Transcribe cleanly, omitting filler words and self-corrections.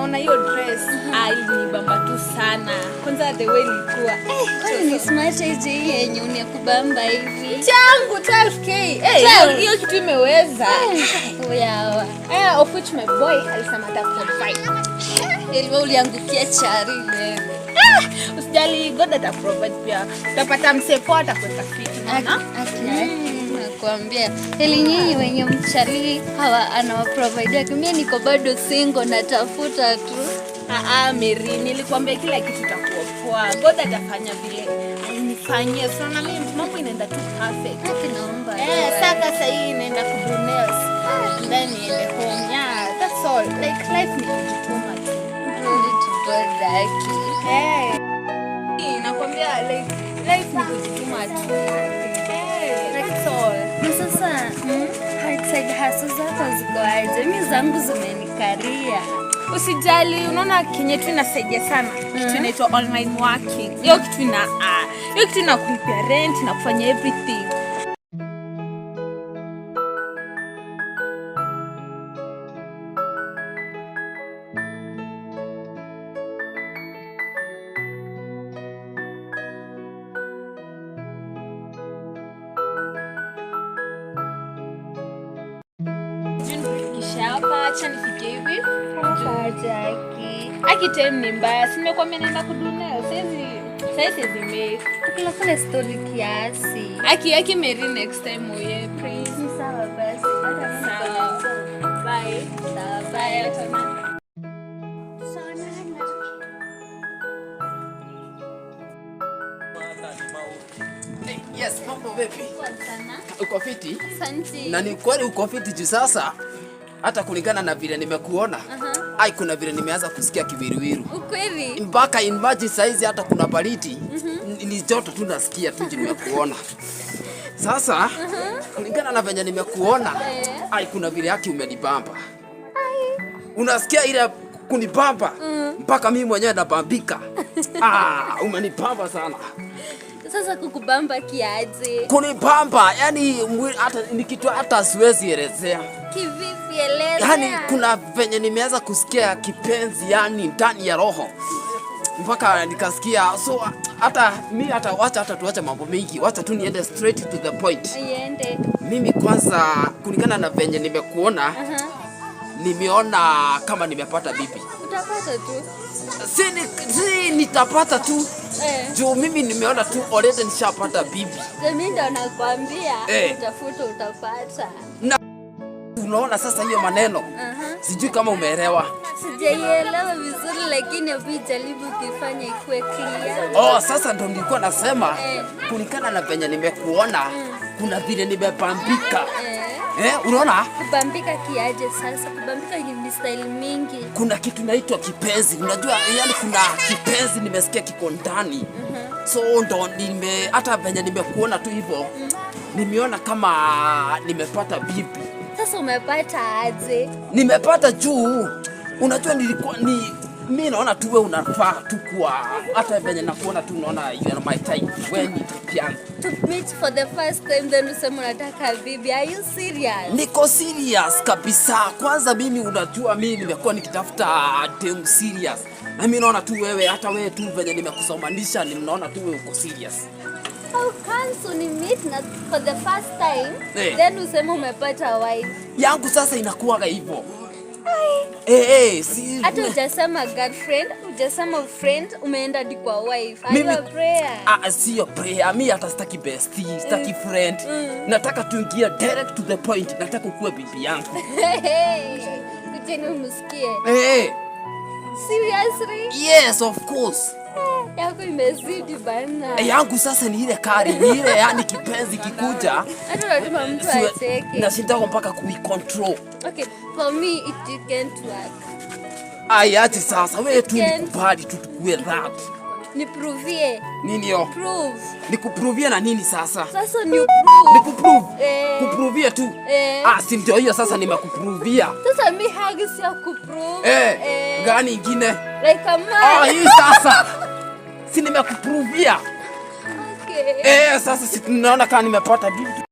unaona hiyo dress ilinibamba tu sana. Kwanza the way ilikuwa. Kwani ni smart aje hii yenye unikubamba hivi? Changu 12k. Hiyo kitu imeweza. Uyawa. Of which my boy alisema ataprovide. Ilikuwa uliangukia chari wewe. Usijali, God ataprovide pia. Utapata msepo atakuweka fit, unaona? Nakwambia. Ili nyinyi wenye mchali hawa anawaprovide. Mimi niko bado single natafuta tu. Mary, nilikwambia kila kitu kitakuwa poa. God atafanya vile alinifanyia. So na mimi mambo inaenda tu perfect. Naomba. Sasa hii inaenda ku nails. Then niende home. Yeah, that's all. Like life ni kujituma tu. Nakwambia like life ni kujituma tu. That's all. Sasa hard side hustle zako ziko aje? Mimi zangu zimenikaria. Usijali, unaona kenye tu inasaidia sana. Kitu inaitwa online working. Hiyo kitu inakulipia rent na kufanya everything. Hapa acha nifike hivi. Aki time ni mbaya. Si nimekwambia naenda kudunea. Sasa zime. Tukilafanya story kiasi. Aki Mary next time uye please. Sawa basi. Sawa. Bye. Sawa bye. Yes, mambo vipi? Uko fiti? Asante. Na ni kweli uko fiti juu sasa hata kulingana na vile nimekuona. Kuna vile nimeanza kusikia kiwiriwiru. Ukweli? Mpaka imagine saizi hata kuna baridi. Ni joto tu nasikia tu nimekuona. Sasa kulingana na venye nimekuona, kuna vile haki umenibamba. Unasikia ile kunibamba mpaka mimi mwenyewe nabambika. Umenibamba sana. Sasa kukubamba kiaje? Kunibamba, yani hata nikitu hata siwezi elezea. Kivipi eleza? Yani kuna venye nimeanza kusikia kipenzi yani ndani ya roho. Mpaka nikasikia so hata mimi wacha tuache mambo mengi. Wacha tu niende straight to the point. Iende. Mimi kwanza kulingana na venye nimekuona, nimeona kama nimepata bibi. Utapata tu. Si nitapata tu. Juu mimi nimeona tu already nishapata bibi. Mimi ndo nakwambia utafuta utapata. Na unaona sasa hiyo maneno. Sijui kama umeelewa. Sijaielewa vizuri lakini jaribu kufanya ikuwe clear. Sasa ndo nilikuwa nasema kulingana na venye nimekuona kuna vile nimepambika. Unaona? Kubambika kiaje sasa? Kubambika ni style mingi. Kuna kitu naitwa kipenzi. Unajua yani kuna kipenzi nimesikia kiko ndani. So ndo hata venye nimekuona tu hivyo. Nimeona kama nimepata bibi. Sasa umepata aje? Nimepata juu. Unajua mimi naona tu wewe unafaa tu kwa hata venye nakuona tu unaona you are my type. Wewe ni type yangu. To meet for the first time then useme unataka bibi. Are you serious? Niko serious kabisa. Kwanza mimi unajua mimi nimekuwa nikitafuta dem serious. Na mimi naona tu wewe hata wewe tu venye nimekusomanisha ninaona tu wewe uko serious. How can you meet for the first time then useme umepata wife? Yangu sasa inakuwa hivyo. Si hata hujasema girlfriend, hujasema friend, umeenda di kwa wife. Are you a prayer? Sio prayer. Mimi hata sitaki bestie, sitaki friend. Nataka tuingie direct to the point. Nataka kuwa bibi yangu. Kuteni umsikie. Seriously? Yes, of course. Yako imezidi bana. Yangu sasa ni ile kari, ni ile yani kipenzi kikuja. Hata lazima mtu acheke. Nashinda mpaka kuicontrol. Okay, for me it can't work. Acha sasa wewe tu nikubali tu tukue that. Niprovie. Nini yo? Prove. Nikuprovie na nini sasa? Sasa ni prove. Nikuprove. Kuprovie tu. Si ndio hiyo sasa nimekuprovia. Sasa mimi hagi si ya kuprove. Gani ingine? Like a man. Hii sasa. Si nimekuprovia. Okay. Sasa si tunaona kama nimepata bibi.